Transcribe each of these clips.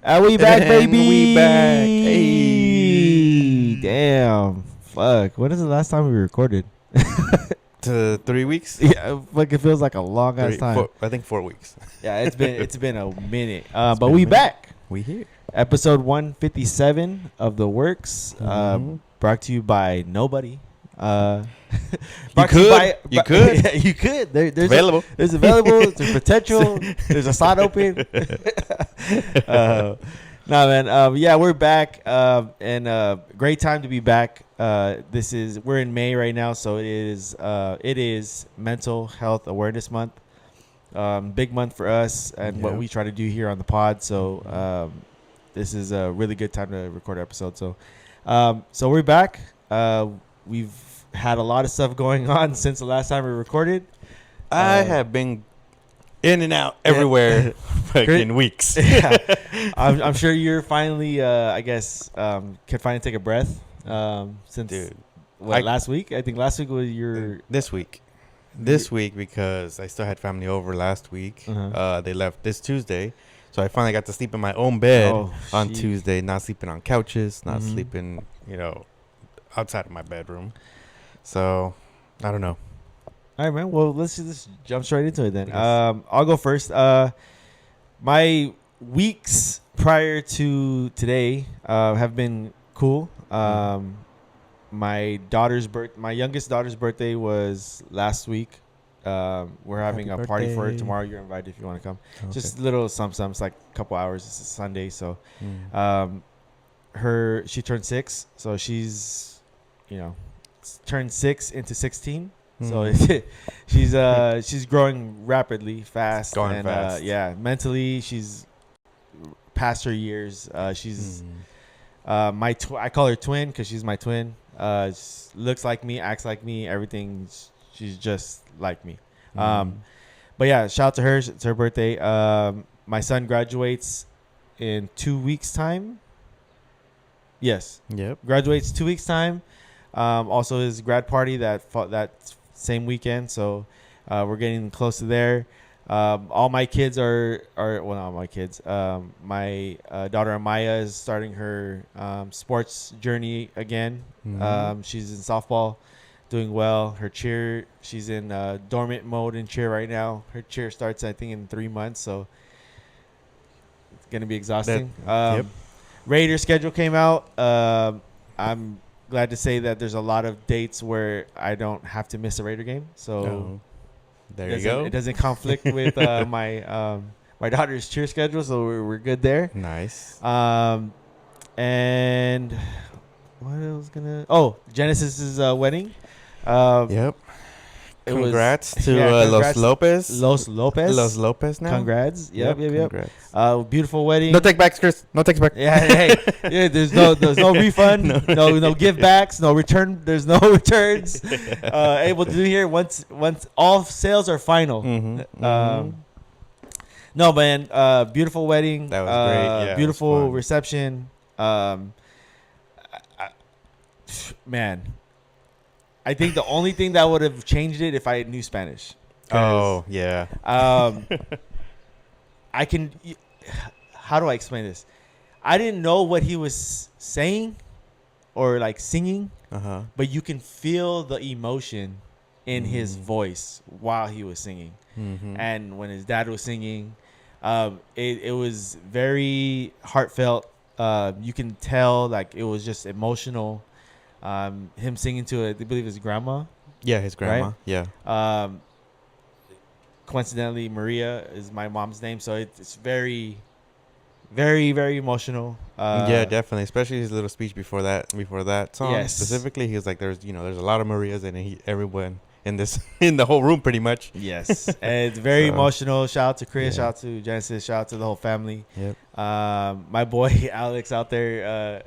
We back, And baby. we back. Hey. Damn. Fuck. When is the last time we recorded? To 3 weeks? Yeah, fuck. It feels like a long ass time. I think 4 weeks. Yeah, it's been a minute. But been a we minute. back. We here. Episode 157 of the works. Mhm. Brought to you by nobody. Brought You to you could. You could. Yeah, you could. There's Available. There's available. There's potential. There's a slot open. Nah, man. Yeah, we're back. And great time to be back. We're in May right now, so it is Mental Health Awareness Month. Big month for us and what Yep. we try to do here on the pod. So this is a really good time to record our episode. So we're back. We've had a lot of stuff going on since the last time we recorded. I have been in and out everywhere in weeks. Yeah, I'm sure you're finally, I guess, can finally take a breath. Since Dude. last week? I think last week was your. This week. This week because I still had family over last week. Uh-huh. They left this Tuesday. So I finally got to sleep in my own bed on sheesh. Tuesday, not sleeping on couches, not Mhm. sleeping, outside of my bedroom. So, I don't know. All right, man. Well, let's just jump straight into it then. Yes. I'll go first. My weeks prior to today have been cool. My youngest daughter's birthday was last week. We're having Happy a party for it birthday. tomorrow. You're invited if you want to come. Okay. Just a little something. It's like a couple hours. It's a Sunday, so Mm. she turned 6, so she's turned 6 into 16. So she's growing rapidly, fast, Going and fast. mentally she's past her years. She's Mm. I call her twin because she's my twin. Looks like me, acts like me, everything. She's just like me. But yeah, shout out to her. It's her birthday. My son graduates in 2 weeks' time. Yes, Yep. graduates 2 weeks' time. Also, his grad party that same weekend. So we're getting close to there. All my kids are well, not all my kids. My daughter Amaya is starting her sports journey again. Mhm. She's in softball, doing well. Her cheer, she's in dormant mode in cheer right now. Her cheer starts, I think, in 3 months, so it's gonna be exhausting. Yep. Raider schedule came out. I'm glad to say that there's a lot of dates where I don't have to miss a Raider game. So Oh, there you go. it doesn't conflict with my daughter's cheer schedule, so we're good there. Nice. And what else Genesis's wedding. Yep. It was- Congrats to congrats. Los Lopez. Los Lopez. Los Lopez now. Congrats. Yep. Congrats. Beautiful wedding. No take backs, Chris. No takes back. Yeah, there's no refund, no give backs, no return. There's no returns. Able to do here once all sales are final. Mm-hmm. No, man, beautiful wedding. That was great. Yeah, it was beautiful fun. reception. Man, I think the only thing that would have changed it if I knew Spanish. 'Cause, Oh yeah. I can. How do I explain this? I didn't know what he was saying or like singing, but you can feel the emotion in his voice while he was singing. Mm-hmm. And when his dad was singing, it was very heartfelt. You can tell like it was just emotional. Him singing to I believe his grandma. Yeah, his grandma. Right? Yeah. Coincidentally, Maria is my mom's name, so it's very, very, very emotional. Yeah, definitely. Especially his little speech before that song. Yes. Specifically, he was like, "There's a lot of Marias, and everyone in the whole room, pretty much." Yes, and it's very So, emotional. Shout out to Chris. yeah. Shout out to Genesis. Shout out to the whole family. Yep. My boy Alex out there,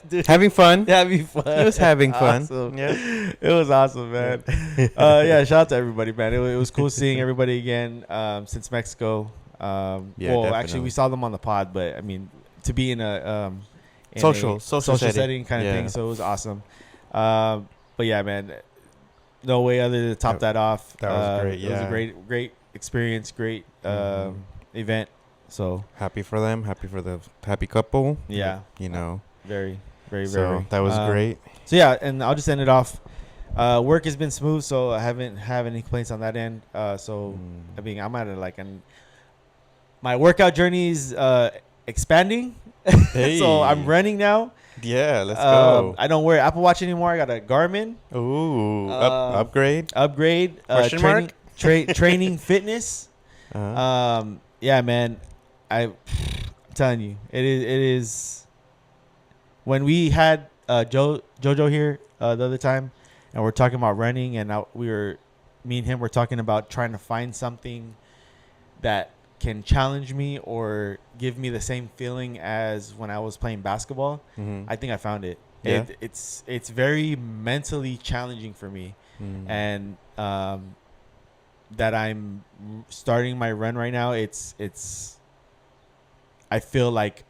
dude, Having fun. having fun. He was having fun. Awesome. Yeah. It was awesome, man. Yeah, shout out to everybody, man. It was cool seeing everybody again since Mexico. Yeah, Well, actually, definitely. we saw them on the pod, but I mean, to be in a Social setting kind of Yeah. thing, so it was awesome. But yeah, man, no way other to top that off. That was great, It was a yeah. great experience, great Mhm. event. So happy for them. Happy for the happy couple. yeah, You know. very, very, So very. that was great. So yeah, and I'll just end it off. Work has been smooth, so I haven't have any complaints on that end. So I mean, I'm at my workout journey is expanding. Hey. So I'm running now. Yeah, let's go. I don't wear Apple Watch anymore. I got a Garmin Ooh, upgrade. Question training, mark? training fitness. Uh-huh. Yeah, man. I'm telling you, it is. When we had Jojo here the other time, and we're talking about running, and me and him were talking about trying to find something that can challenge me or give me the same feeling as when I was playing basketball. Mhm. I think I found it. Yeah. It's very mentally challenging for me, and that I'm starting my run right now. It's I feel like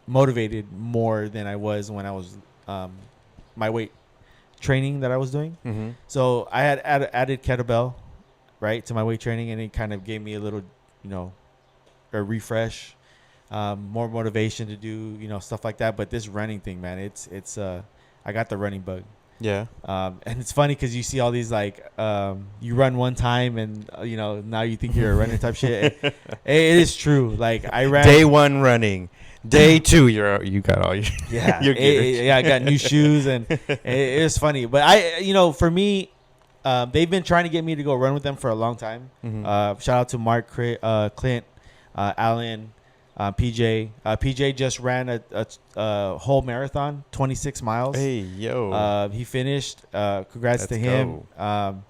motivated more than I was when I was my weight training that I was doing. Mm-hmm. So I had added kettlebell, right, to my weight training, and it kind of gave me a little, a refresh, more motivation to do, stuff like that. But this running thing, man, it's I got the running bug. Yeah. And it's funny because you see all these you run one time and now you think you're a runner type shit. It is true. Like I ran Day 1 running. Day 2, you got all your your gear. yeah. I got new shoes and it was funny. But for me, they've been trying to get me to go run with them for a long time. Mhm. Shout out to Mark, Clint, Alan, PJ. PJ just ran a whole marathon, 26 miles. Hey, yo. He finished. Congrats to Let's him. go.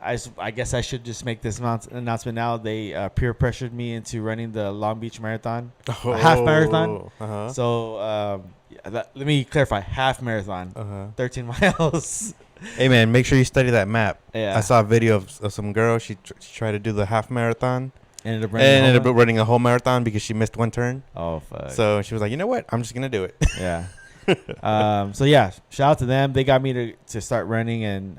I guess I should just make this announcement now. They peer pressured me into running the Long Beach Marathon, a half marathon. Uh-huh. So let me clarify: half marathon, 13 miles. Hey, man, make sure you study that map. Yeah. I saw a video of some girl. She tried to do the half marathon. Ended up running a whole marathon because she missed one turn. Oh, fuck. So she was like, you know what? I'm just going to do it. Yeah. So, yeah, shout out to them. They got me to start running. And,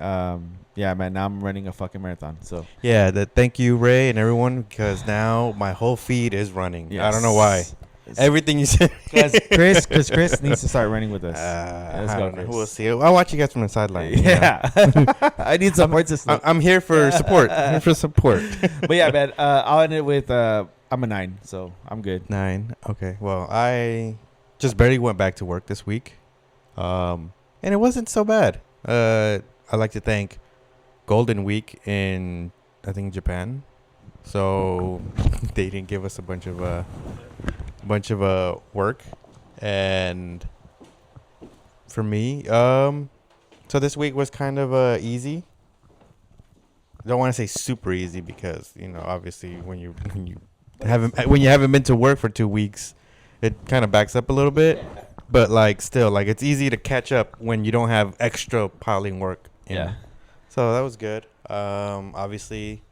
yeah, man, now I'm running a fucking marathon. So, yeah, thank you, Ray, and everyone, because now my whole feed is running. Yes. I don't know why. Everything you said. Because Chris needs to start running with us. Let's go, Chris. We'll see. I'll watch you guys from the sideline. Yeah. I need support system. I'm here for support. I'm here for support. But yeah, man, I'll end it with I'm a 9, so I'm good. 9. Okay. Well, I just barely went back to work this week. And it wasn't so bad. I'd like to thank Golden Week in, I think, Japan. So they didn't give us a bunch of work. And for me, so this week was kind of easy. Don't want to say super easy because obviously when you haven't been to work for 2 weeks, it kind of backs up a little bit. But still, it's easy to catch up when you don't have extra piling work. Yeah. So that was good. Obviously,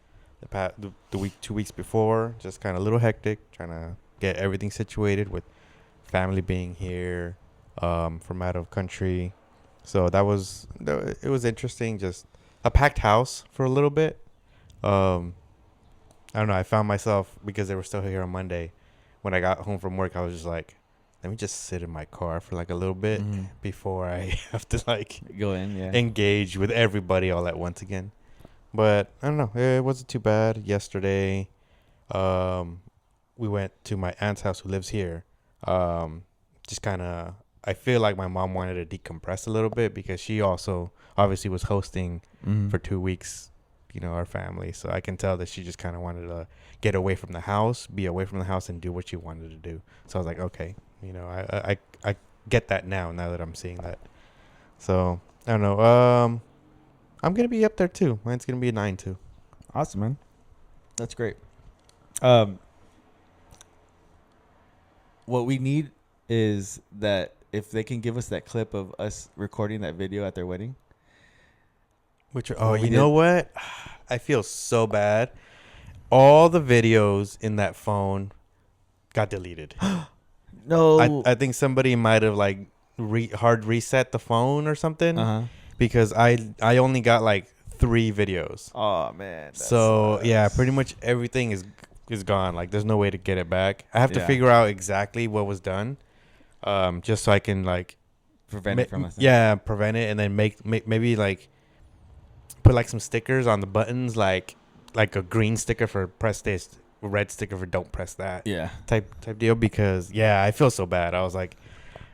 the week 2 weeks before, just kind of a little hectic, trying to get everything situated with family being here, from out of country. So it was interesting. Just a packed house for a little bit. I don't know. I found myself, because they were still here on Monday, when I got home from work, I was just like, let me just sit in my car for a little bit before I have to go in, engage with everybody all at once again. But I don't know. It wasn't too bad. Yesterday, we went to my aunt's house who lives here. Just kind of, I feel like my mom wanted to decompress a little bit because she also obviously was hosting for 2 weeks, our family. So I can tell that she just kind of wanted to get away from the house, be away from the house, and do what she wanted to do. So I was like, okay, I get that now that I'm seeing that. So I don't know. I'm gonna be up there too. Mine's gonna be a 9 too. Awesome, man. That's great. What we need is that if they can give us that clip of us recording that video at their wedding. You know what? I feel so bad. All the videos in that phone got deleted. No. I think somebody might have hard reset the phone or something. Because I only got 3 videos. Oh man. So yeah, pretty much everything is is gone. Like there's no way to get it back. I have to Yeah. figure out exactly what was done, just so I can like Prevent it from us. prevent it, and then make maybe like put like some stickers on the buttons, like a green sticker for press this, a red sticker for don't press that. Yeah. Type deal, because I feel so bad. I was like,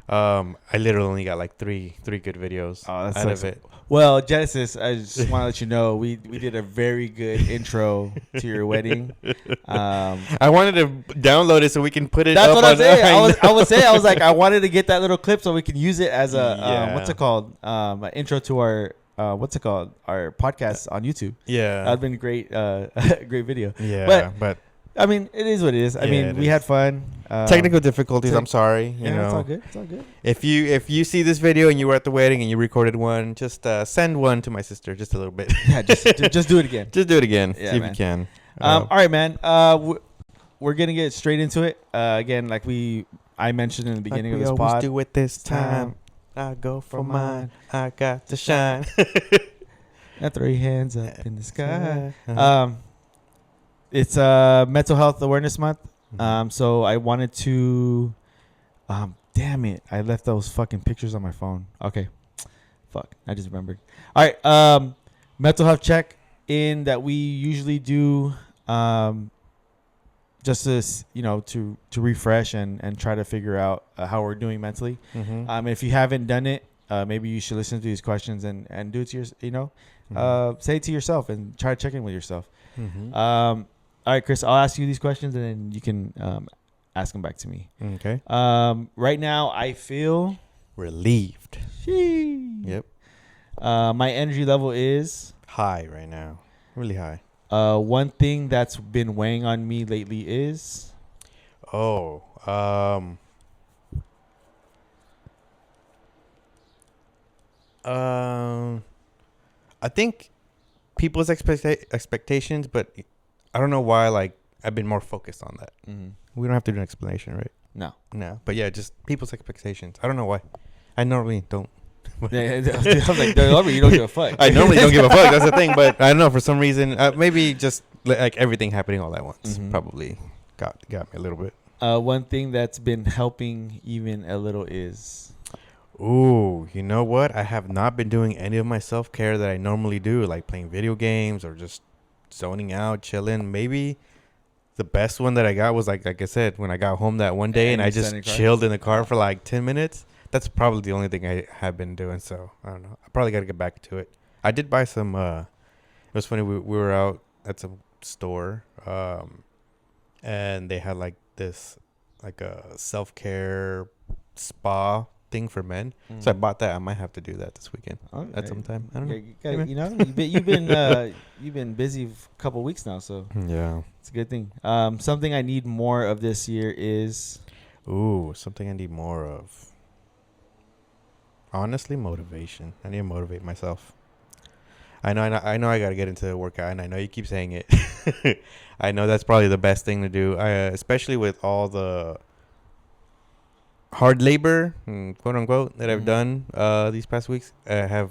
I literally only got like three good videos Oh, that out sucks. of it. Well, Genesis, I just want to let you know we did a very good intro to your wedding. I wanted to download it so we can put it That's up what I'm on saying. I was saying, I was like, I wanted to get that little clip so we can use it as a Yeah. what's it called? An intro to our what's it called? Our podcast on YouTube. Yeah. That'd been a great great video. Yeah, but I mean, it is what it is. I Yeah, mean, it we is. had fun. technical difficulties. tech- I'm sorry. You Yeah, know, it's all good. It's all good. if you see this video and you were at the wedding and you recorded one, just send one to my sister, just a little bit. Yeah, just do it again. Just do it again. Yeah, see if man. you can. All right, man. We're gonna get straight into it. Again, like I mentioned in the beginning of this pod. do it this time. I go for mine. I got to shine. Now throw your hands up in the sky. Uh-huh. It's Mental Health Awareness Month. So I wanted to. Damn it! I left those fucking pictures on my phone. Okay, fuck. I just remembered. All right. Mental health check in that we usually do. Just to to refresh and try to figure out how we're doing mentally. If you haven't done it, maybe you should listen to these questions and do it to say it to yourself and try to check in with yourself. All right, Chris, I'll ask you these questions and then you can ask them back to me. Okay. Right now, I feel Relieved. Yep. my energy level is High right now. Really high. one thing that's been weighing on me lately is I think people's expectations, but I don't know why. Like I've been more focused on that. We don't have to do an explanation, right? No, but yeah, just people's expectations. I don't know why. I normally don't. I was like, you don't give a fuck. I normally don't give a fuck. That's the thing. But I don't know, for some reason, maybe just like everything happening all at once probably got me a little bit. One thing that's been helping even a little is Ooh, you know what? I have not been doing any of my self-care that I normally do, like playing video games or just zoning out, chilling. Maybe the best one that I got was like I said, when I got home that one day and I just chilled in the car for like 10 minutes. That's probably the only thing I have been doing. So I don't know. I probably got to get back to it. I did buy some. It was funny. We were out at some store, and they had like this, like a self-care spa thing for men. So I bought that. I might have to do that this weekend at some time. I don't know. You've been busy for a couple weeks now, so Yeah. it's a good thing. Something I need more of this year is Ooh, something I need more of. Honestly, motivation. I need to motivate myself. I know I got to get into the workout, and I know you keep saying it. I know that's probably the best thing to do, especially with all the hard labor, quote unquote, that I've done these past weeks. Have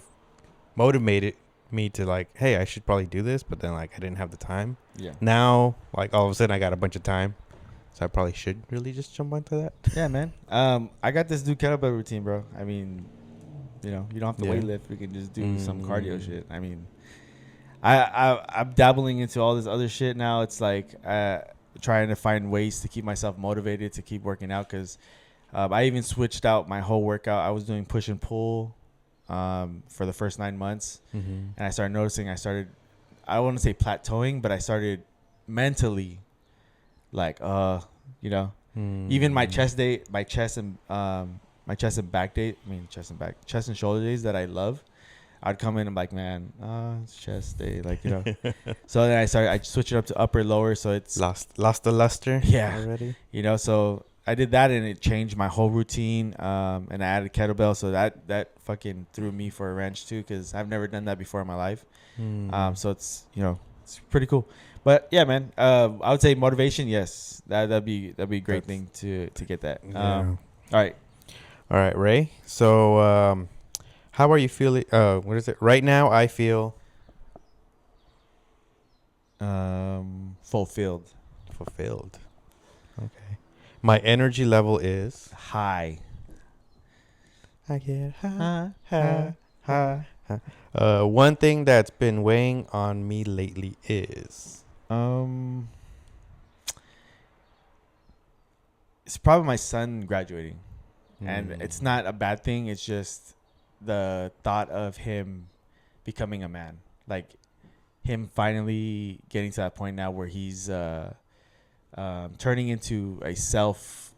motivated me to like, hey, I should probably do this, but then like I didn't have the time. Yeah. Now, like all of a sudden, I got a bunch of time, so I probably should really just jump onto that. Yeah, man. I got this new kettlebell routine, bro. I mean, you don't have to weightlift. We can just do some cardio shit. I mean, I'm dabbling into all this other shit now. It's like trying to find ways to keep myself motivated to keep working out because I even switched out my whole workout. I was doing push and pull for the first 9 months, and I started noticing I don't want to say plateauing, but I started mentally like even my chest and back day, chest and shoulder days that I love, I'd come in and like, man, it's chest day, So then I switched it up to upper lower, so it's lost the luster. Yeah, already. So I did that and it changed my whole routine. And I added kettlebell, so that fucking threw me for a wrench too, because I've never done that before in my life. So it's it's pretty cool. But yeah, man, I would say motivation. Yes, that'd be a great thing to get that. All right, Ray. So, how are you feeling? What is it? Right now, I feel fulfilled. fulfilled. Okay. My energy level is high. I get Huh? high. One thing that's been weighing on me lately is It's probably my son graduating, and Mm. it's not a bad thing. It's just the thought of him becoming a man, like him finally getting to that point now where he's turning into a self.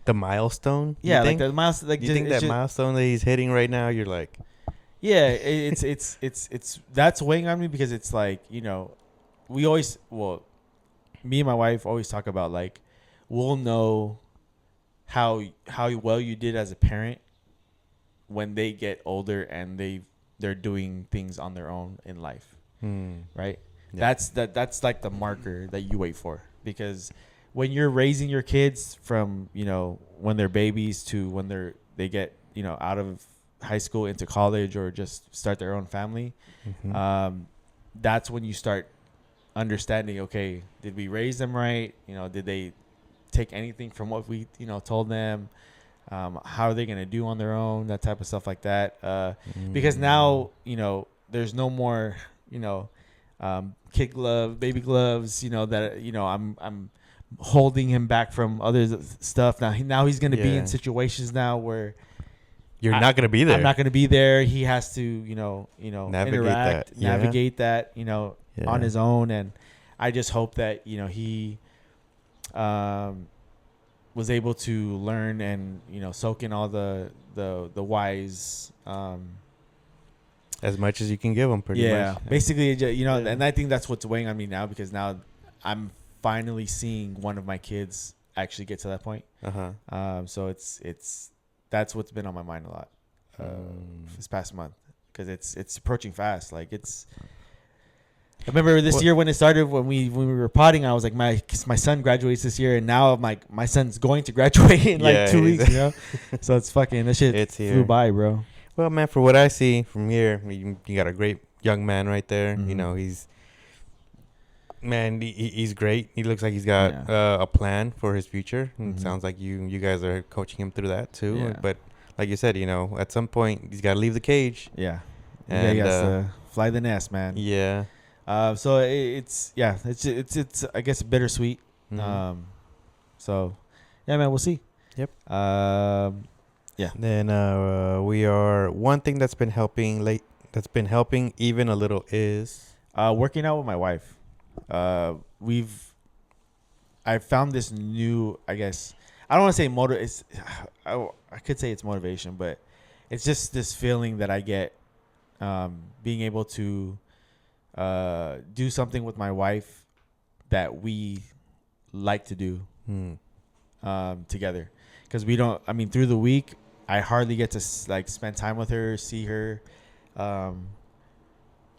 The milestone. Yeah, You like think? the miles. Like You think it's that just, milestone that he's hitting right now? You're like, yeah, it's that's weighing on me because it's like, we always, me and my wife always talk about, like, we'll know how well you did as a parent when they get older and they're doing things on their own in life, right? Yeah. That's like the marker that you wait for, because when you're raising your kids from, when they're babies to when they get, out of high school into college or just start their own family, that's when you start understanding, okay, did we raise them right? Did they take anything from what we, told them? How are they going to do on their own? That type of stuff like that. Because now, there's no more, kid glove, baby gloves, that, I'm holding him back from other stuff. Now he's going to be in situations now where you're not gonna be there. I'm not going to be there. He has to, navigate that, on his own. And I just hope that, he was able to learn and, soak in all the wise, as much as you can give them, pretty much. yeah, basically, and I think that's what's weighing on me now, because now I'm finally seeing one of my kids actually get to that point. So that's what's been on my mind a lot this past month, because it's approaching fast. Like, I remember this year when it started, when we were potting, I was like, my son graduates this year, and now I'm like, my son's going to graduate in like 2 weeks, So it's fucking, that shit flew by, bro. Well, man, for what I see from here, you got a great young man right there. He's great. He looks like he's got a plan for his future. It sounds like you guys are coaching him through that too. Yeah. But like you said, at some point he's got to leave the cage. Yeah, and he has to fly the nest, man. Yeah. So it's I guess bittersweet. So yeah, man, we'll see. Yep. Yeah. Then we are one thing that's been helping even a little is working out with my wife. I found this new, I guess, I don't want to say I could say it's motivation, but it's just this feeling that I get being able to do something with my wife that we like to do together, because we don't, through the week I hardly get to spend time with her, see her,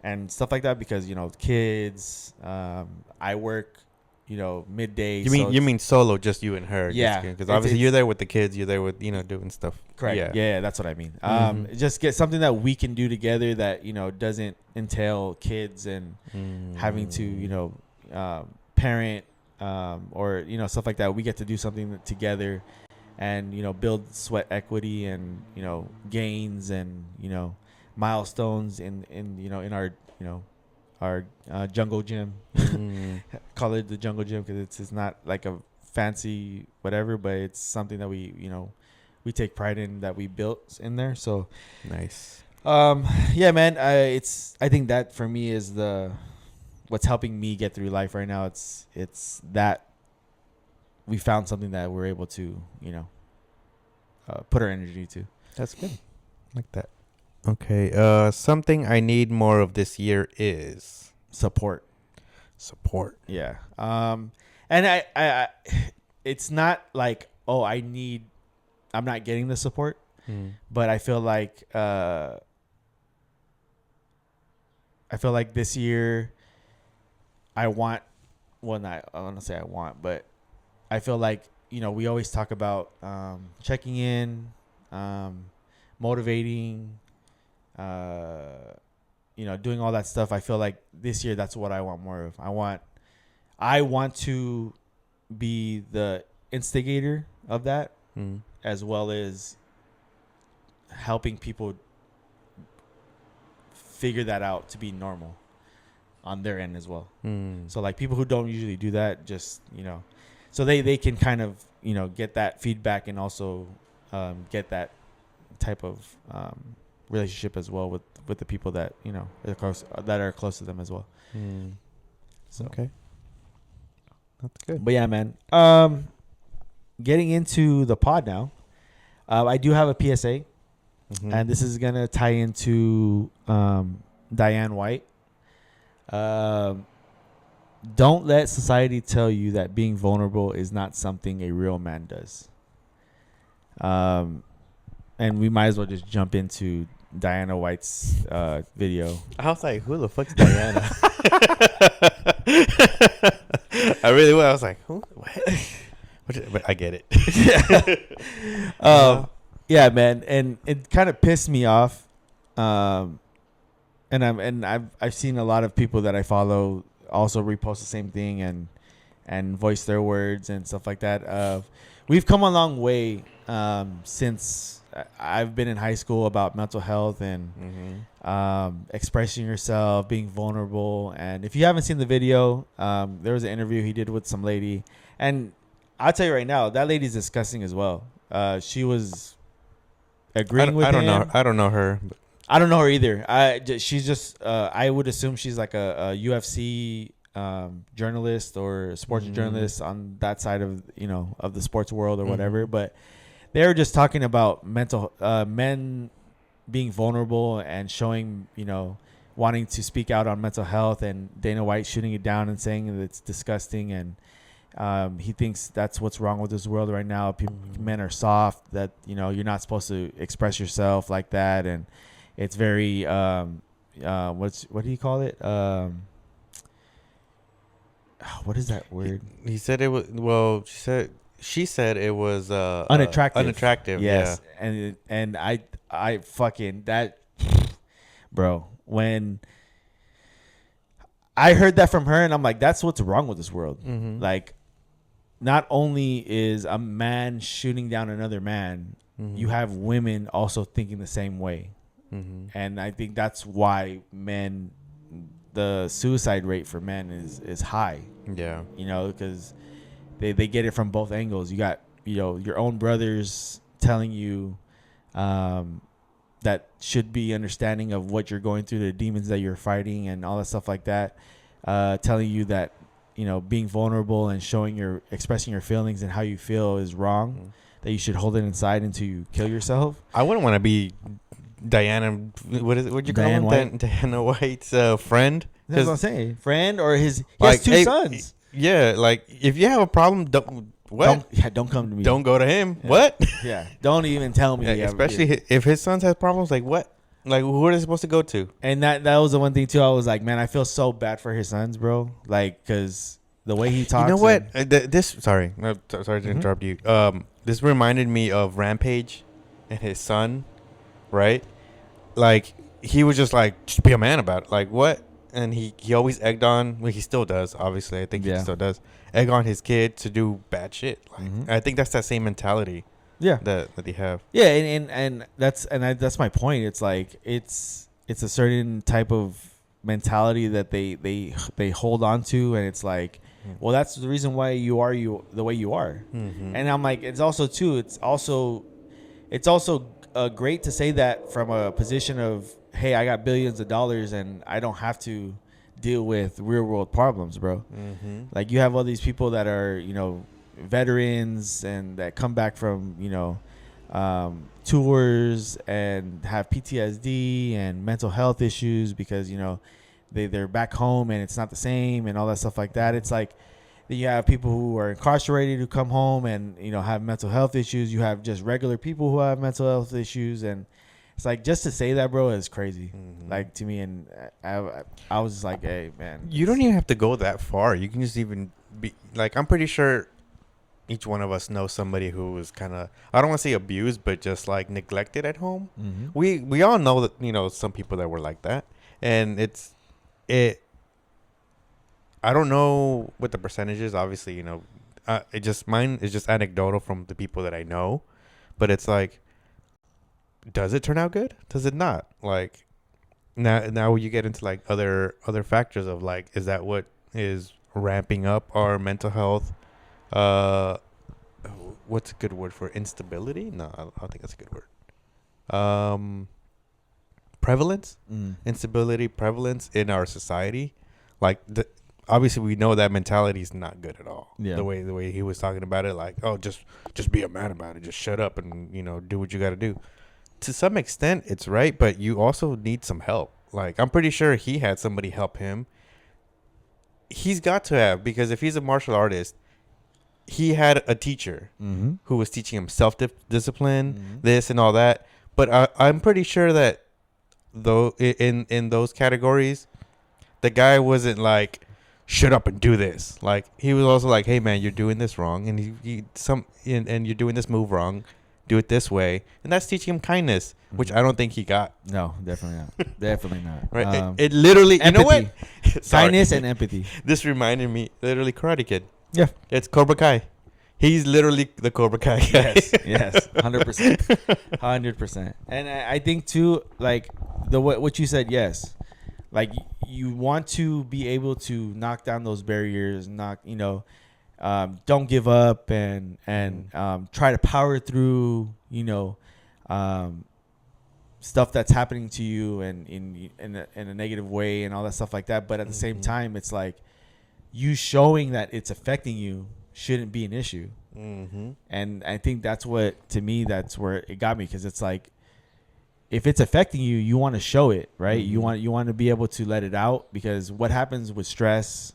and stuff like that, because kids, I work midday. You mean solo, just you and her? Yeah, because obviously you're there with the kids, you're there with doing stuff. Correct. Yeah, that's what I mean. Just get something that we can do together that doesn't entail kids and having to parent or stuff like that. We get to do something together and build sweat equity and gains and milestones in our jungle gym. Call it the jungle gym because it's not like a fancy whatever, but it's something that we we take pride in, that we built in there. So nice. Yeah, man. I think that for me is what's helping me get through life right now. It's that we found something that we're able to put our energy to. That's good. Like that. Okay. Something I need more of this year is support. Yeah. And I it's not like, oh, I'm not getting the support, but I feel like this year I want to say I want, but I feel like, we always talk about checking in, motivating, doing all that stuff, I feel like this year that's what I want more of. I want to be the instigator of that, as well as helping people figure that out to be normal on their end as well. So like people who don't usually do that, just so they can kind of get that feedback and also get that type of relationship as well with the people that are close to them as well. So okay, that's good. but yeah, man, getting into the pod now, I do have a PSA, and this is gonna tie into Diane White. Don't let society tell you that being vulnerable is not something a real man does. And we might as well just jump into Diana White's video. I was like, who the fuck's Diana? I really was. I was like, who? What? But I get it. Yeah, man, and it kind of pissed me off. And I've seen a lot of people that I follow also repost the same thing and voice their words and stuff like that. We've come a long way since I've been in high school about mental health and expressing yourself, being vulnerable. And if you haven't seen the video, there was an interview he did with some lady, and I'll tell you right now, that lady's disgusting as well. She was agreeing with him. I don't know her. But. I don't know her either. She's just. I would assume she's like a UFC journalist or a sports journalist on that side of of the sports world or whatever. But they were just talking about men being vulnerable and showing wanting to speak out on mental health, and Dana White shooting it down and saying that it's disgusting, and he thinks that's what's wrong with this world right now. Men are soft, that you're not supposed to express yourself like that, and it's very what do you call it? What is that word? He said it was she said it was unattractive. Unattractive. Yes. Yeah. And I fucking that bro, when I heard that from her, and I'm like, that's what's wrong with this world. Like, not only is a man shooting down another man, you have women also thinking the same way. And I think that's why the suicide rate for men is high. Yeah. Because they get it from both angles. You got, your own brothers telling you that should be understanding of what you're going through, the demons that you're fighting and all that stuff like that, telling you that, being vulnerable and expressing your feelings and how you feel is wrong, that you should hold it inside until you kill yourself. I wouldn't want to be Diana, what'd you call him? White? Diana White's friend. That's what I'm saying. Friend, or he has two sons. Yeah, like if you have a problem, don't come to me. Don't go to him. Yeah. What? Yeah, don't even tell me. Yeah, especially if his sons have problems. Like what? Like who are they supposed to go to? And that was the one thing too. I was like, man, I feel so bad for his sons, bro. Like, because the way he talks. You know what? Sorry to interrupt you. This reminded me of Rampage and his son. Right? Like, he was just like, just be a man about it. Like, what? And he always egged on, well, he still does, obviously. I think he still does. Egg on his kid to do bad shit. Like, I think that's that same mentality that they have. Yeah, and that's my point. It's like, it's a certain type of mentality that they hold on to, and it's like, well, that's the reason why you are the way you are. And I'm like, it's also great to say that from a position of, hey, I got billions of dollars and I don't have to deal with real world problems, bro. Like, you have all these people that are, veterans and that come back from, tours and have PTSD and mental health issues because, they're back home and it's not the same and all that stuff like that. It's like, you have people who are incarcerated who come home and, have mental health issues. You have just regular people who have mental health issues. And it's like, just to say that, bro, is crazy. Like, to me. And I was just like, hey, man. You don't even have to go that far. You can just even be like, I'm pretty sure each one of us knows somebody who was kind of, I don't want to say abused, but just like neglected at home. We all know that, some people that were like that. And it. I don't know what the percentage is. Obviously, mine is just anecdotal from the people that I know, but it's like, does it turn out good? Does it not? Like, now you get into like other factors of like, is that what is ramping up our mental health? What's a good word for instability? No, I don't think that's a good word. Prevalence, instability, prevalence in our society. Like, obviously we know that mentality is not good at all. Yeah. The way he was talking about it, like, oh, just be a man about it. Just shut up and do what you got to do. To some extent, it's right, but you also need some help. Like, I'm pretty sure he had somebody help him. He's got to have, because if he's a martial artist, he had a teacher who was teaching him self-discipline, this and all that. But I'm pretty sure that though in those categories, the guy wasn't like, shut up and do this. Like, he was also like, hey man, you're doing this wrong, and and you're doing this move wrong. Do it this way, and that's teaching him kindness, which I don't think he got. No, definitely not. Definitely not. Right? It literally, empathy. you know what? Kindness and empathy. This reminded me, literally, Karate Kid. Yeah, it's Cobra Kai. He's literally the Cobra Kai guy. Yes, 100%, 100%. And I think too, like what you said. Yes, like you want to be able to knock down those barriers, don't give up and try to power through, stuff that's happening to you and in a negative way and all that stuff like that. But at the same time, it's like you showing that it's affecting you shouldn't be an issue. And I think that's where it got me, because it's like, if it's affecting you, you want to show it, right? You want to be able to let it out, because what happens with stress,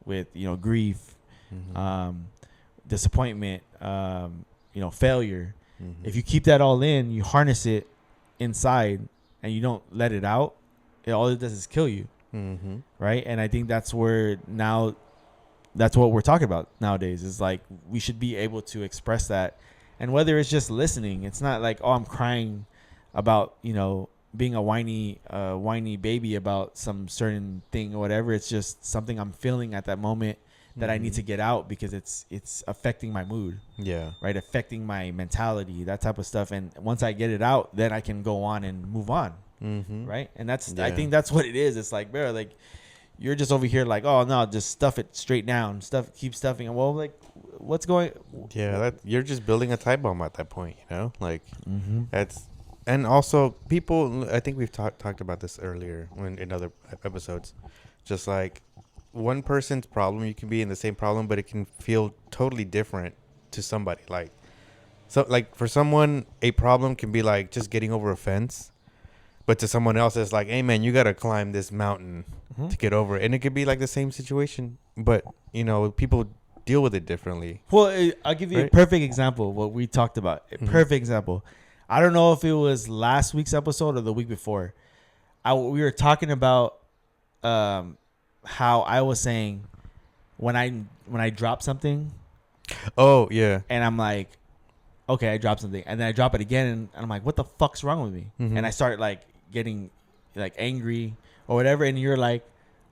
with grief, disappointment, failure. If you keep that all in, you harness it inside, and you don't let it out, all it does is kill you, right? And I think that's what we're talking about nowadays. Is like, we should be able to express that, and whether it's just listening, it's not like, oh, I'm crying about being a whiny baby about some certain thing or whatever. It's just something I'm feeling at that moment that I need to get out, because it's affecting my mood. Yeah. Right. Affecting my mentality, that type of stuff. And once I get it out, then I can go on and move on. Right. And I think that's what it is. It's like, bro, like, you're just over here like, oh no, just stuff it straight down. Keep stuffing it. Well, like, what's going? Yeah, you're just building a time bomb at that point, like that's. And also, people, I think we've talked about this earlier in other episodes. Just like, one person's problem, you can be in the same problem, but it can feel totally different to somebody. Like, so like for someone, a problem can be like just getting over a fence, but to someone else, it's like, hey man, you gotta climb this mountain to get over it. And it could be like the same situation, but people deal with it differently. Well, I'll give you a perfect example of what we talked about. A perfect example. I don't know if it was last week's episode or the week before. We were talking about how I was saying when I drop something. Oh yeah. And I'm like, okay, I dropped something, and then I drop it again, and I'm like, what the fuck's wrong with me? And I start like getting like angry or whatever, and you're like,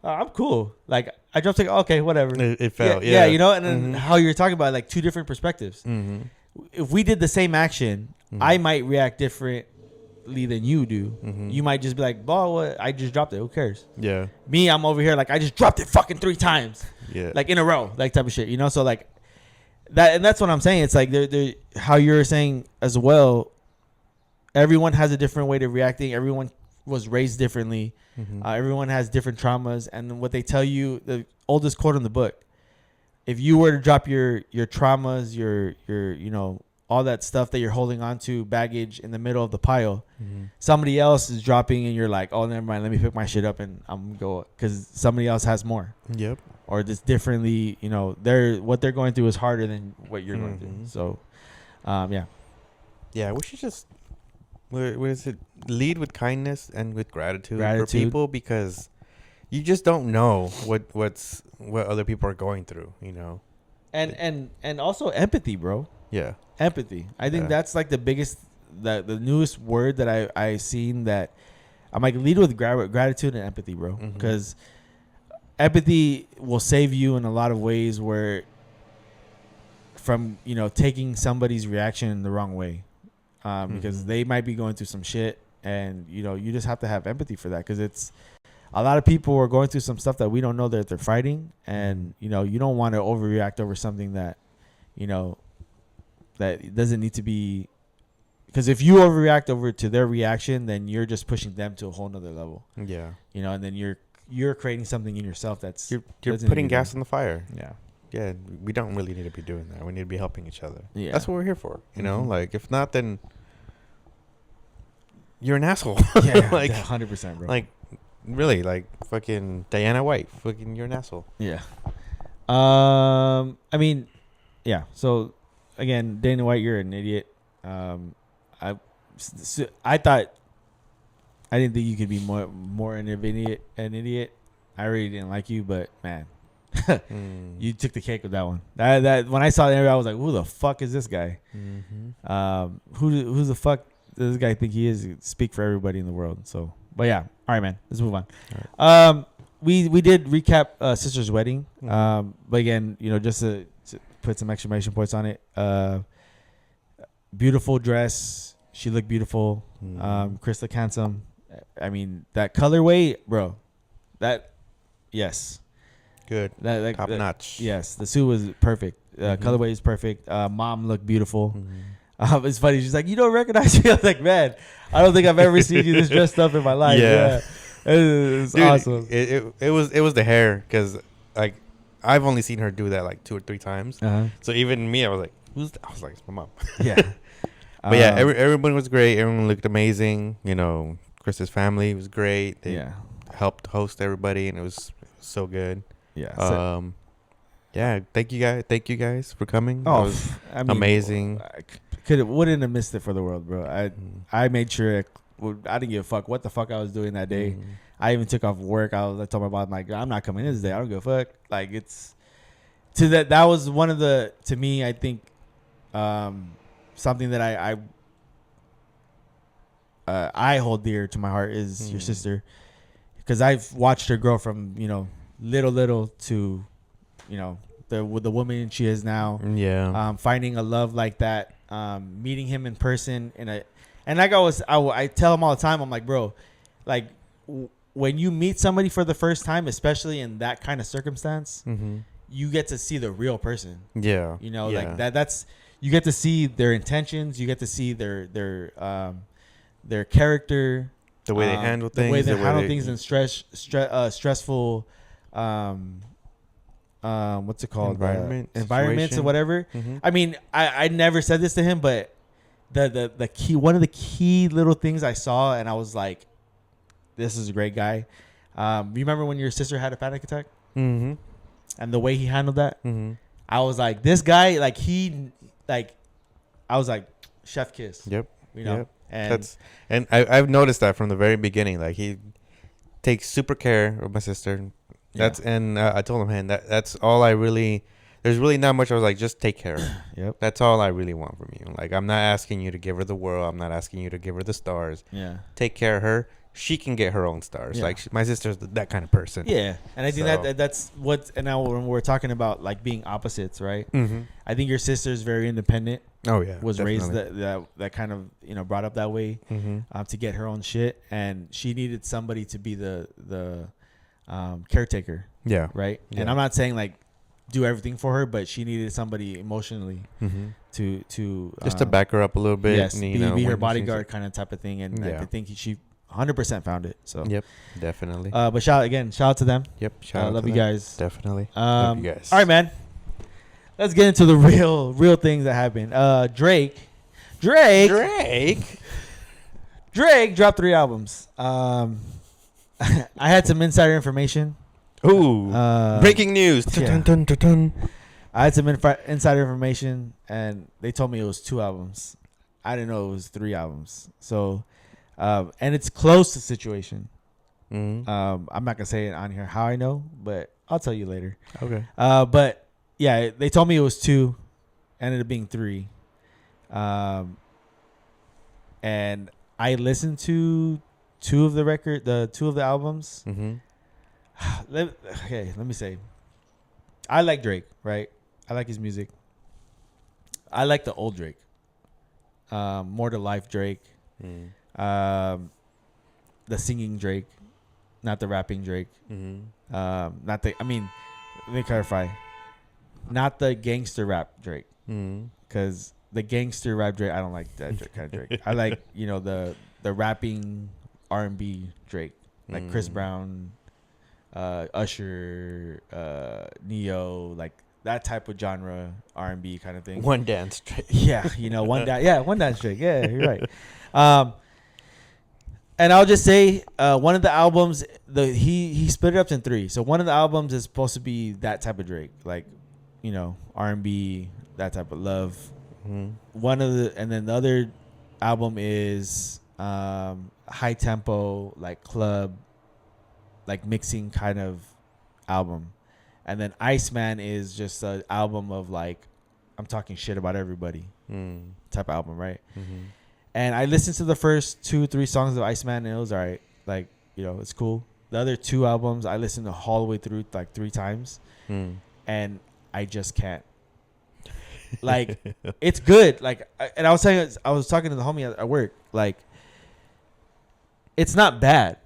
oh, I'm cool. Like, I dropped it. Okay, whatever. It fell. Yeah. And then how you're talking about like two different perspectives. If we did the same action, I might react differently than you do. You might just be like, "Ball, what? I just dropped it. Who cares?" Yeah. Me, I'm over here like, I just dropped it fucking 3 times. Yeah. Like in a row, like type of shit. So like that, and that's what I'm saying. It's like how you're saying as well. Everyone has a different way to reacting. Everyone was raised differently. Everyone has different traumas, and what they tell you, the oldest quote in the book: if you were to drop your traumas, your all that stuff that you're holding on to, baggage, in the middle of the pile, somebody else is dropping, and you're like, oh, never mind, let me pick my shit up and I'm go, because somebody else has more. Yep. Or just differently, what they're going through is harder than what you're going through. So, yeah. Yeah, we should just, what is it? Lead with kindness and with gratitude for people, because you just don't know what other people are going through, And also empathy, bro. Yeah. Empathy. I think that's like the biggest, the newest word that I seen that I'm like, lead with gratitude and empathy, bro. Mhm. Because empathy will save you in a lot of ways where from, taking somebody's reaction the wrong way. Because Mhm. they might be going through some shit, and, you just have to have empathy for that, because it's a lot of people are going through some stuff that we don't know that they're fighting, and, you don't want to overreact over something that, that doesn't need to be. Because if you overreact over to their reaction, then you're just pushing them to a whole nother level, Yeah. and then you're creating something in yourself that's You're doesn't putting need to be gas on the fire. there. Yeah, we don't really need to be doing that. We need to be helping each other. Yeah, That's what we're here for. You know, Mhm. like if not, then you're an asshole. yeah, like, 100%, bro. like really, like fucking Diana White. Fucking, you're an asshole. Yeah. I mean, yeah. So again, Dana White, you're an idiot. I, I thought, I didn't think you could be more an idiot. I really didn't like you, but man, you took the cake with that one. That when I saw that, I was like, who the fuck is this guy? Mm-hmm. Who the fuck does this guy think he is? Speak for everybody in the world. So, but yeah. All right, man. Let's move on. We did recap Sister's wedding. Mhm. But again, just to put some exclamation points on it. Beautiful dress. She looked beautiful. Mhm. Chris looked handsome. I mean, that colorway, bro. Yes. Good. That Top notch. Yes, the suit was perfect. Mhm. Colorway is perfect. Mom looked beautiful. Mhm. It's funny. She's like, you don't recognize me. I was like, man, I don't think I've ever seen you this dressed up in my life. Yeah. It's Dude, awesome. It was the hair, because like I've only seen her do that like 2 or 3 times. Uh-huh. So even me, I was like, "Who's?" I was like, "It's my mom." Yeah. But yeah, everyone was great. Everyone looked amazing. Chris's family was great. They yeah. helped host everybody, and it was so good. Yeah. Yeah. Thank you guys for coming. That Oh, was I mean, amazing. I wouldn't have missed it for the world, bro. Mhm. I made sure I didn't give a fuck what the fuck I was doing that day. Mhm. I even took off work. I told my boss, I'm like, I'm not coming in this day. I don't give a fuck. Like, it's to that was one of the, to me, I think, something that I hold dear to my heart is your Mhm. sister, because I've watched her grow from little to the woman she is now. Yeah. Finding a love like that, meeting him in person and like I tell him all the time, I'm like, bro, like when you meet somebody for the first time, especially in that kind of circumstance, Mm-hmm. you get to see the real person. Yeah. Yeah. Yeah. Like that's you get to see their intentions, you get to see their character, The way they handle things. the way they handle things in stressful, what's it called? Environments or Environments whatever. Mm-hmm. I mean, I never said this to him, but the key, one of the key little things I saw, and I was like, this is a great guy. You remember when your sister had a panic attack Mm-hmm. and the way he handled that? Mm-hmm. I was like, this guy, I was like, chef kiss. Yep. Yep. And I've noticed that from the very beginning. Like, he takes super care of my sister. I told him, man, that's all I really. There's really not much. I was like, just take care of her. Yep. That's all I really want from you. Like, I'm not asking you to give her the world. I'm not asking you to give her the stars. Yeah. Take care of her. She can get her own stars. Yeah. Like, my sister's that kind of person. Yeah, and I think So- that's what. And now when we're talking about like being opposites, right? Mm-hmm. I think your sister's very independent. Oh yeah. Was definitely. raised that kind of brought up that way, Mm-hmm. to get her own shit, and she needed somebody to be the caretaker, Yeah. right? Yeah. And I'm not saying like do everything for her, but she needed somebody emotionally Mm-hmm. to Just to back her up a little bit. yes, and, be when her she's- bodyguard kind of type of thing, and Yeah. I think she 100% found it. So Yep. Definitely. but shout out to them. Yep. Shout out Love to you them. guys. Definitely. Love you guys. All right, man. Let's get into the real things that happened. Drake dropped 3 albums. I had some insider information. Ooh. Breaking news. yeah. Dun, dun, dun, dun. I had some insider information, and they told me it was 2 albums. I didn't know it was 3 albums. So, and it's close to Situation. Mhm. I'm not gonna say it on here how I know, but I'll tell you later. Okay. But yeah, they told me it was 2, ended up being 3. And I listened to two of the albums. Mm-hmm. let me say, I like Drake, right? I like his music. I like the old Drake, more to life Drake, the singing Drake, not the rapping Drake. Not the. I mean, let me clarify, not the gangster rap Drake, because the gangster rap Drake, I don't like that kind of Drake. I like the rapping R&B Drake, like Chris Brown, Usher, Neo, like that type of genre R&B kind of thing. One Dance Drake. Yeah, One Dance Drake. Yeah, you're right. And I'll just say, one of the albums, he split it up in 3. So one of the albums is supposed to be that type of Drake, like R&B, that type of love. And then the other album is high tempo, like club, like mixing kind of album. And then Iceman is just an album of like, I'm talking shit about everybody type of album, right? And I listened to the first 2-3 songs of Iceman and it was all right. Like, it's cool. The other 2 albums I listened to all the way through like 3 times. And I just can't. Like, it's good. Like, and I was talking to the homie at work. Like, it's not bad,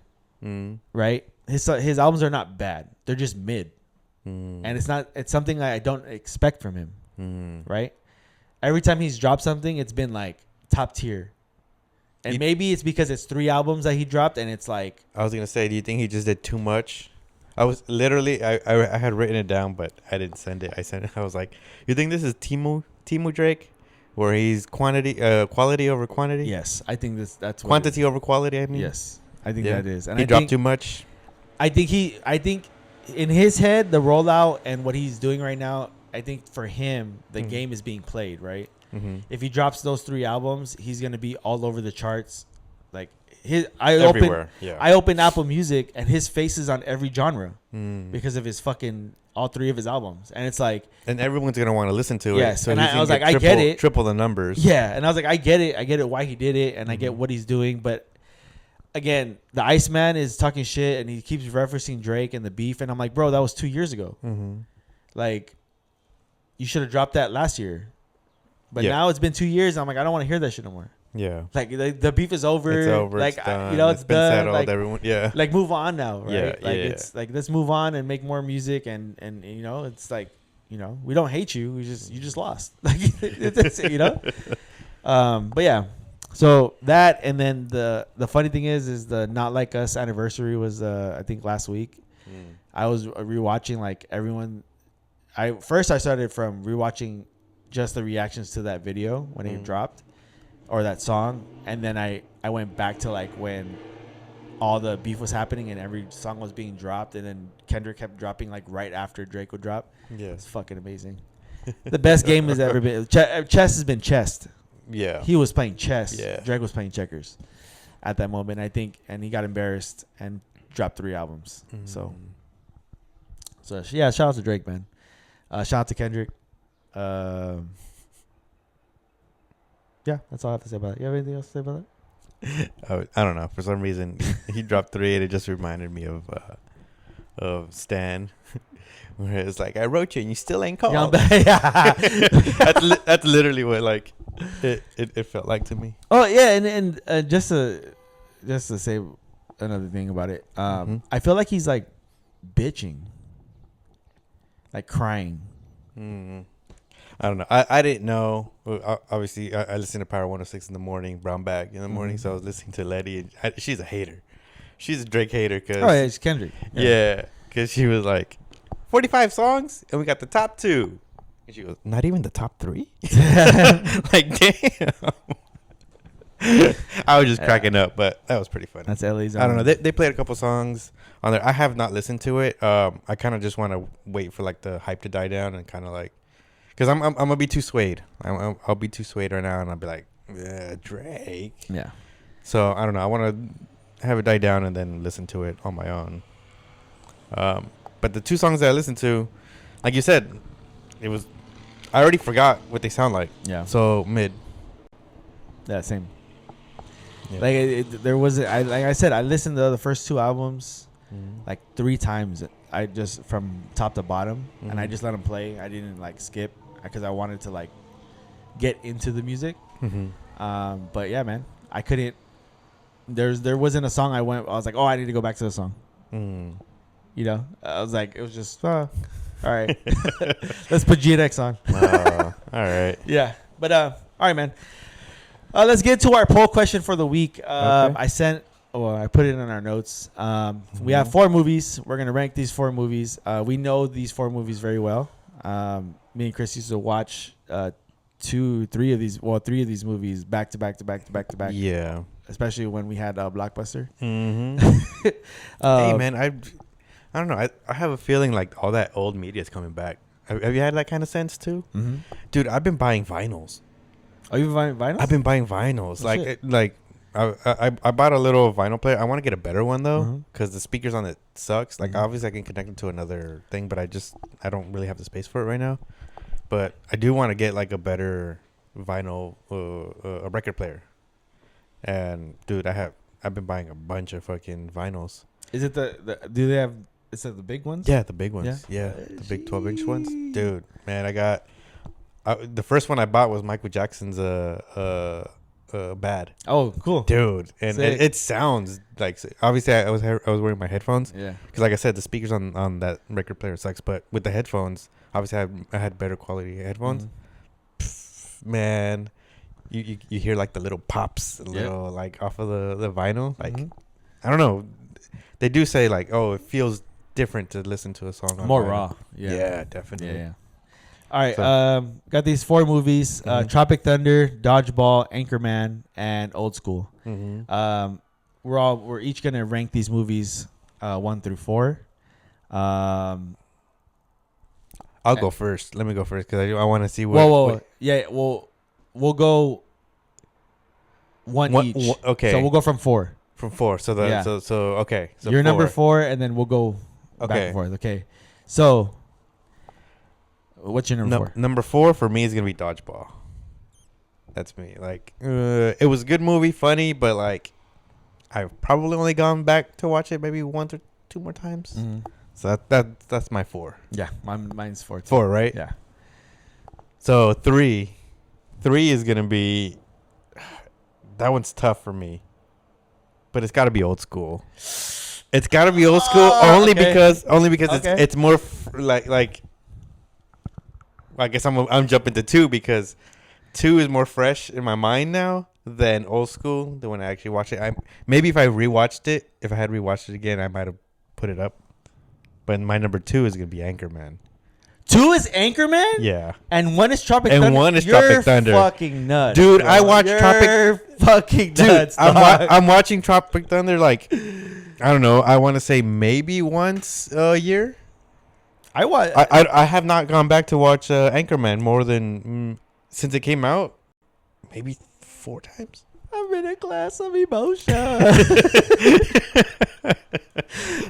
right? His albums are not bad. They're just mid, and it's something I don't expect from him, right? Every time he's dropped something, it's been like top tier, and maybe it's because it's 3 albums that he dropped, and it's like. I was gonna say, do you think he just did too much? I was literally, I had written it down, but I didn't send it. I was like, you think this is Temu Drake, where he's quality over quantity? Yes, I think that's quantity over quality. I mean, yes, I think that is. And he dropped too much. I think in his head, the rollout and what he's doing right now, I think for him, the game is being played, right? If he drops those 3 albums, he's gonna be all over the charts. Like I open Apple Music and his face is on every genre because of his all 3 of his albums, and it's like, and everyone's gonna want to listen to it. Yes, so and I was like, I get it, triple the numbers. Yeah, and I was like, I get it why he did it, and I get what he's doing, but again, the Iceman is talking shit and he keeps referencing Drake and the beef, and I'm like, bro, that was 2 years ago. Like, you should have dropped that last year, but now it's been 2 years. And I'm like, I don't want to hear that shit no more. Yeah, like the beef is over. It's over. Like, it's done. It's been done. settled. Like, everyone, like move on now, right? Yeah, like it's like, let's move on and make more music, and it's like, we don't hate you. You just lost. Like, but yeah. So that, and then the funny thing is the Not Like Us anniversary was I think last week. I was rewatching like everyone. I started from rewatching just the reactions to that video when it dropped, or that song, and then I went back to like when all the beef was happening and every song was being dropped, and then Kendrick kept dropping like right after Drake would drop. Yeah, it's fucking amazing. The best game has ever been. Chess has been chessed. Yeah, he was playing chess. Yeah, Drake was playing checkers at that moment, I think, and he got embarrassed and dropped 3 albums. So yeah, shout out to Drake, man. Shout out to Kendrick. Yeah, that's all I have to say about it. You have anything else to say about that? I don't know. For some reason, he dropped 3, and it just reminded me of Stan, where it's like, I wrote you and you still ain't called. That's literally what like it felt like to me. Oh yeah, and just to say another thing about it, I feel like he's like bitching, like crying. I don't know. I didn't know. Obviously, I listened to Power 106 in the morning, Brown Bag in the morning. So I was listening to Letty. And she's a hater. She's a Drake hater. It's Kendrick. Yeah, because she was like, 45 songs, and we got the top 2. And she goes, not even the top 3? Like, damn. I was just cracking up, but that was pretty funny. That's LA's. I don't know. They played a couple songs on there. I have not listened to it. I kind of just want to wait for like the hype to die down and kind of like, because I'm gonna be too swayed. I'll be too swayed right now, and I'll be like, Drake. Yeah. So I don't know. I want to have it die down and then listen to it on my own. But the 2 songs that I listened to, like you said, I already forgot what they sound like. Yeah. So mid. Yeah, same. Yeah. Like there was, like I said, I listened to the first 2 albums Mhm. like 3 times. I just from top to bottom, and I Mhm. just let them play. I didn't like skip because I wanted to like get into the music. Mhm. But yeah, man, I couldn't. There wasn't a song I was like, oh, I need to go back to the song. Mm. You know, I was like, it was just, all right, let's put GNX on. All right. Yeah, but all right, man. Let's get to our poll question for the week. Okay. I put it in our notes. We have 4 movies. We're gonna rank these 4 movies. We know these 4 movies very well. Me and Chris used to watch 3 of these movies back to back. Yeah. Especially when we had Blockbuster. Mm-hmm. Hey man, I don't know. I have a feeling like all that old media is coming back. Have you had that kind of sense too, Mm-hmm. dude? I've been buying vinyls. Are you buying vinyls? I've been buying vinyls. Oh, shit. I bought a little vinyl player. I want to get a better one though, Mhm. because the speakers on it sucks. Like Mhm. obviously I can connect it to another thing, but I don't really have the space for it right now. But I do want to get like a better vinyl, a record player. And dude, I've been buying a bunch of fucking vinyls. Is it do they have? Is it the big ones? Yeah, the big ones. Yeah, the big 12-inch ones. Dude, man, the first one I bought was Michael Jackson's Bad. Oh, cool. Dude, and Sick. it sounds like, obviously I was wearing my headphones Yeah. because like I said, the speakers on that record player sucks, but with the headphones, obviously I had better quality headphones. Mhm. Man, you hear like the little pops, little like off of the vinyl. Like Mhm. I don't know, they do say like, oh, it feels different to listen to a song on More vinyl. raw. Yeah, definitely. Yeah. All right. So- Got these 4 movies: Mhm. Tropic Thunder, Dodgeball, Anchorman, and Old School. Mm-hmm. We're each gonna rank these movies 1 through 4. I'll go first. Let me go first because I want to see what. Whoa. Yeah. We'll go one each. Okay. So we'll go from 4. From 4. So Yeah. okay. So You're 4. number 4, and then we'll go back Okay. and forth. Okay. So, what's your number 4? Number 4 for me is gonna be Dodgeball. That's me. Like, it was a good movie, funny, but like, I've probably only gone back to watch it maybe 1 or 2 more times. Mm-hmm. So that's my 4. Yeah, mine's 4 too. 4, right? Yeah. So 3 is gonna be. That one's tough for me, but it's got to be Old School. It's got to be Old School only okay. because Okay. it's more like. I guess I'm jumping to 2 because 2 is more fresh in my mind now than Old School. Than when I actually watched it. Maybe if I had rewatched it again, I might have put it up. But my number 2 is gonna be Anchorman. 2 is Anchorman? Yeah. And 1 is Tropic And Thunder? 1 is Tropic Thunder. You're fucking nuts. Dude, bro. I watched You're fucking Dude, nuts. I'm watching Tropic Thunder like, I don't know. I want to say maybe once a year. I have not gone back to watch Anchorman more than since it came out, maybe 4 times. I'm in a glass of emotion.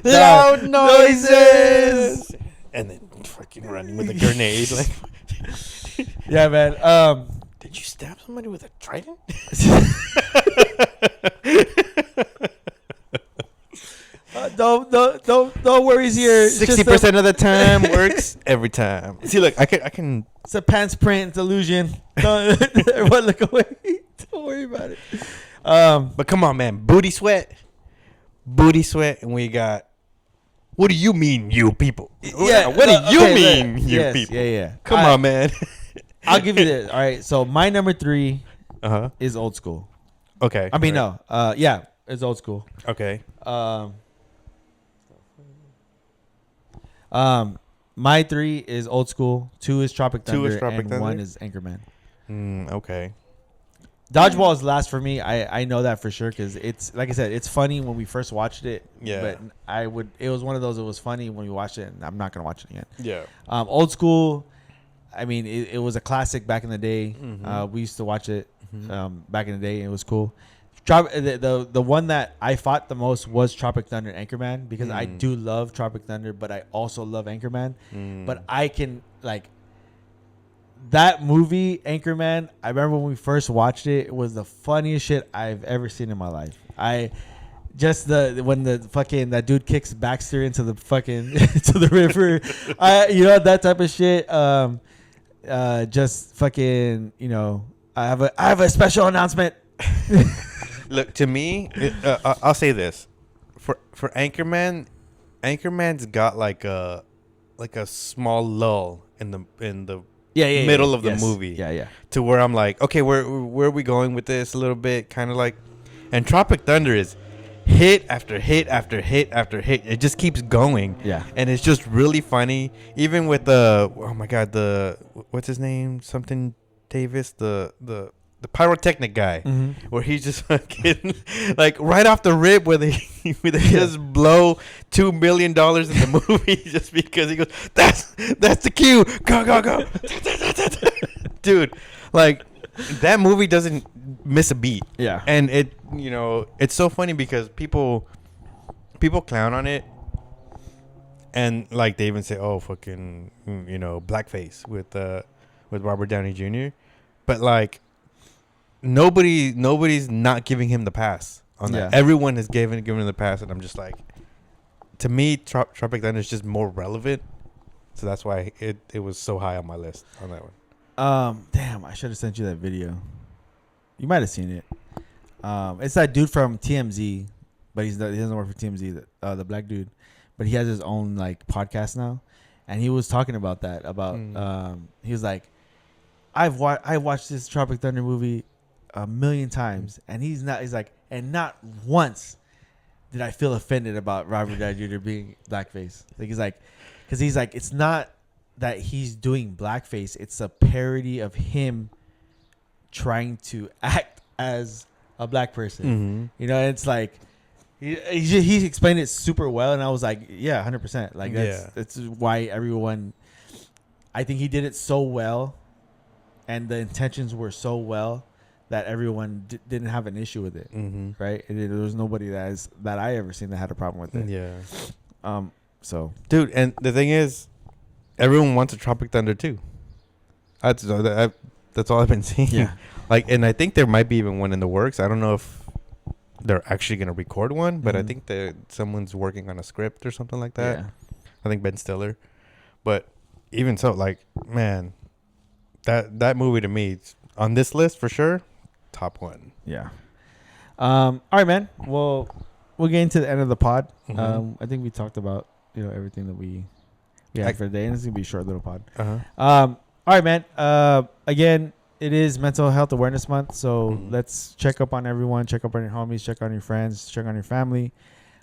Loud noises. And then fucking running with a grenade. Like, Yeah, man. did you stab somebody with a trident? No worries here. 60% of the time works every time. See, look, I can. It's a pants print delusion. Don't everyone look away. Don't worry about it. But come on, man, booty sweat, and we got. What do you mean, you people? Yeah. What do you okay, mean, you yes, people? Yeah. Come on, man. I'll give you this. All right. So my number 3 Uh-huh. is Old School. Okay. I mean, Right. no. Yeah, it's Old School. Okay. My 3 is Old School. 2 is Tropic 2 Thunder. is Tropic and Thunder? 1 is Anchorman. Okay. Dodgeball is last for me. I know that for sure because it's like I said, it's funny when we first watched it. Yeah. But it was one of those. It was funny when we watched it, and I'm not gonna watch it again. Yeah. Old School. I mean, it was a classic back in the day. Mhm. We used to watch it Mhm. back in the day. And it was cool. The one that I fought the most was Tropic Thunder and Anchorman because I do love Tropic Thunder, but I also love Anchorman. Mm. But I can like that movie, Anchorman, I remember when we first watched it, it was the funniest shit I've ever seen in my life. Just when the fucking that dude kicks Baxter into the fucking to the river, that type of shit. Just fucking, I have a special announcement. Look, to me, I'll say this for Anchorman. Anchorman's got like a small lull in the middle of the movie. Yeah. To where I'm like, okay, where are we going with this a little bit? Kind of like, and Tropic Thunder is hit after hit after hit after hit. It just keeps going. Yeah. And it's just really funny. Even with what's his name? Something Davis, the pyrotechnic guy, where he just fucking like right off the rip where they just blow $2 million in the movie just because he goes, that's the cue, go dude, like that movie doesn't miss a beat. Yeah. And it's so funny because people clown on it, and like they even say, oh, fucking blackface with Robert Downey Jr., but like nobody's not giving him the pass on that. Yeah. Everyone is giving him the pass, and I'm just like, to me, Tropic Thunder is just more relevant, so that's why it was so high on my list on that one. Damn, I should have sent you that video. You might have seen it. It's that dude from TMZ, but he doesn't work for TMZ. The black dude, but he has his own like podcast now, and he was talking about that. He was like, I watched this Tropic Thunder movie 1,000,000 times, and he's like, and not once did I feel offended about Robert Downey Jr. being blackface. Like he's like, it's not that he's doing blackface; it's a parody of him trying to act as a black person. It's like he explained it super well, and I was like, yeah, 100%. Like that's why everyone. I think he did it so well, and the intentions were so well that everyone didn't have an issue with it, right? And there was nobody that I ever seen that had a problem with it. Yeah. So, dude, and the thing is, everyone wants a Tropic Thunder too. That's all I've been seeing. Yeah. Like, and I think there might be even one in the works. I don't know if they're actually gonna record one, but I think that someone's working on a script or something like that. Yeah. I think Ben Stiller. But even so, like, man, that movie to me on this list for sure, top one. Yeah. All right, man. Well, we're getting to the end of the pod. I think we talked about everything that we had for the day, and it's gonna be a short little pod. All right, man. Again, it is Mental Health Awareness Month, so let's check up on everyone. Check up on your homies. Check on your friends. Check on your family.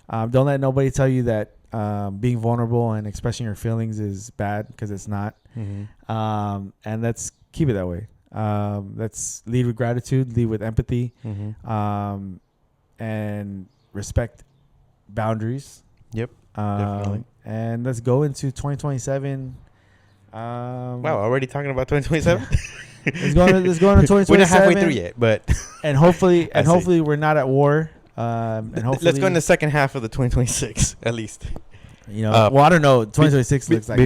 Don't let nobody tell you that being vulnerable and expressing your feelings is bad, because it's not. And let's keep it that way. Let's lead with gratitude, lead with empathy, and respect boundaries. Yep. Definitely. And let's go into 2027. Wow, already talking about 2027? Let's go into 2027. We're not halfway through yet, but and hopefully we're not at war. And hopefully let's go in the second half of the 2026 at least. Well, I don't know. 2026 looks like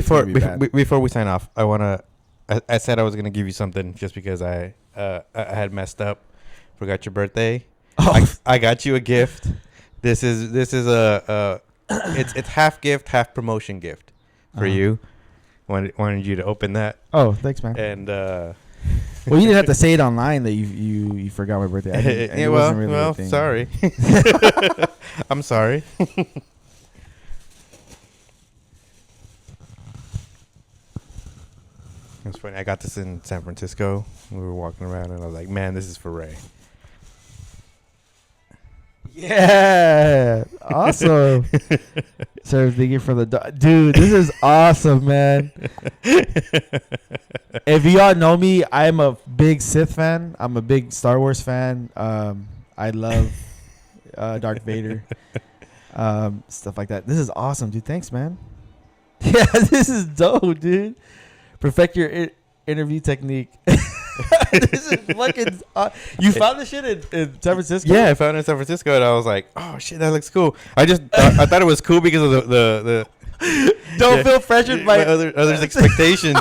before we sign off, I said I was gonna give you something just because I had messed up, forgot your birthday. I got you a gift. This is a it's half gift, half promotion gift for you. Wanted you to open that. Oh, thanks, man. And well, you didn't have to say it online that you forgot my birthday. Yeah, well, sorry. I'm sorry. It's funny. I got this in San Francisco. We were walking around, and I was like, "Man, this is for Ray." Yeah, awesome. So thank you for the dude. This is awesome, man. If y'all know me, I'm a big Sith fan. I'm a big Star Wars fan. I love Darth Vader, stuff like that. This is awesome, dude. Thanks, man. Yeah, this is dope, dude. Perfect your interview technique. This is fucking. You found this shit in San Francisco? Yeah, I found it in San Francisco, and I was like, "Oh shit, that looks cool." I thought it was cool because of the Don't feel pressured by others' expectations.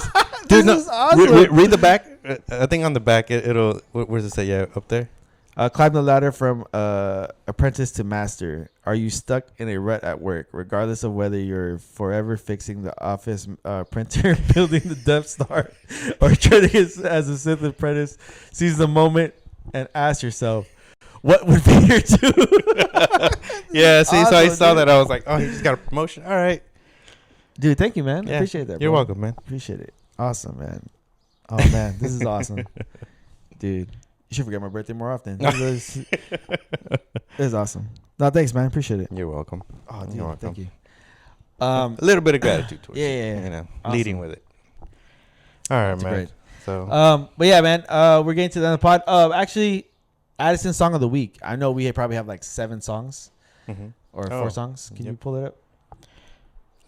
Dude, no, is awesome. read the back. I think on the back it'll. Where does it say? Yeah, up there. Climb the ladder from apprentice to master. Are you stuck in a rut at work, regardless of whether you're forever fixing the office printer, building the Death Star, or training as a Sith apprentice? Seize the moment and ask yourself, what would be your two? Yeah, see, so I awesome, saw dude. that. I was like, oh, he just got a promotion. All right. Dude, thank you, man. Yeah, Appreciate that. You're bro. welcome, man. Appreciate it. Awesome, man. Oh, man. This is awesome. Dude, you should forget my birthday more often. This is awesome. No, thanks, man. Appreciate it. You're welcome. Oh, dude, You're welcome. thank you. A little bit of gratitude towards yeah, you. yeah, yeah. You know, Awesome. leading with it. All right, That's man. great. So, But yeah, man, we're getting to the end of the pod. Actually, Addison's song of the week. I know we probably have like 7 songs mhm. or 4 songs. Can you Yep. pull it up?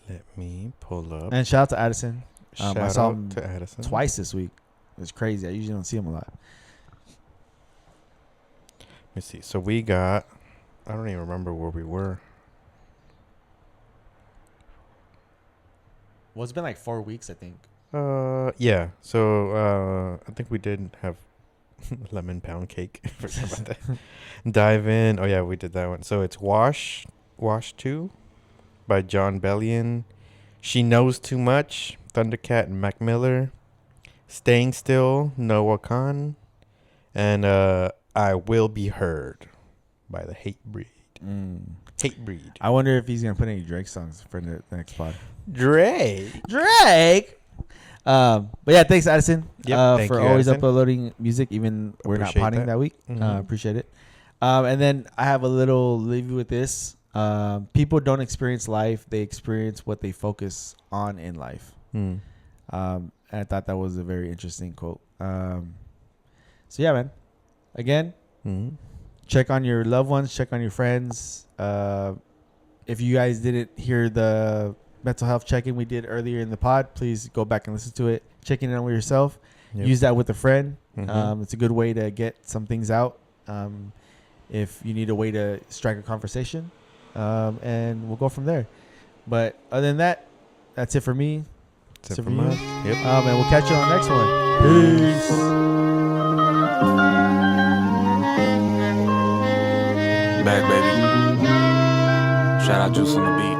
Let me pull up. And shout out to Addison. I Shout saw out him to Addison. twice this week. It's crazy. I usually don't see him a lot. Let me see. So we got. I don't even remember where we were. Well, it's been like 4 weeks, I think. Yeah. So I think we did have lemon pound cake. Forgot about that. Dive in. Oh yeah, we did that one. So it's Wash 2 by John Bellion. She Knows Too Much, Thundercat and Mac Miller. Staying Still, Noah Khan. And I Will Be Heard by the Hate Breed. Hate Breed. I wonder if he's gonna put any Drake songs for the next pod. Drake. But yeah, thanks Addison Yep, for thank you, always Addison. uploading music, even we're not Appreciate potting that week. Mhm. Appreciate it. And then I have a little leave you with this. People don't experience life; they experience what they focus on in life. Mm. And I thought that was a very interesting quote. So yeah, man. Again, Mm. check on your loved ones, check on your friends. If you guys didn't hear the mental health check-in we did earlier in the pod, please go back and listen to it. Checking in on yourself. Yep. Use that with a friend. Mhm. It's a good way to get some things out. If you need a way to strike a conversation, and we'll go from there. But other than that, that's it for me. Except So for for mine. you. Yep. And we'll catch you on the next one. Peace. Back, baby. Shout out Juice on the beat.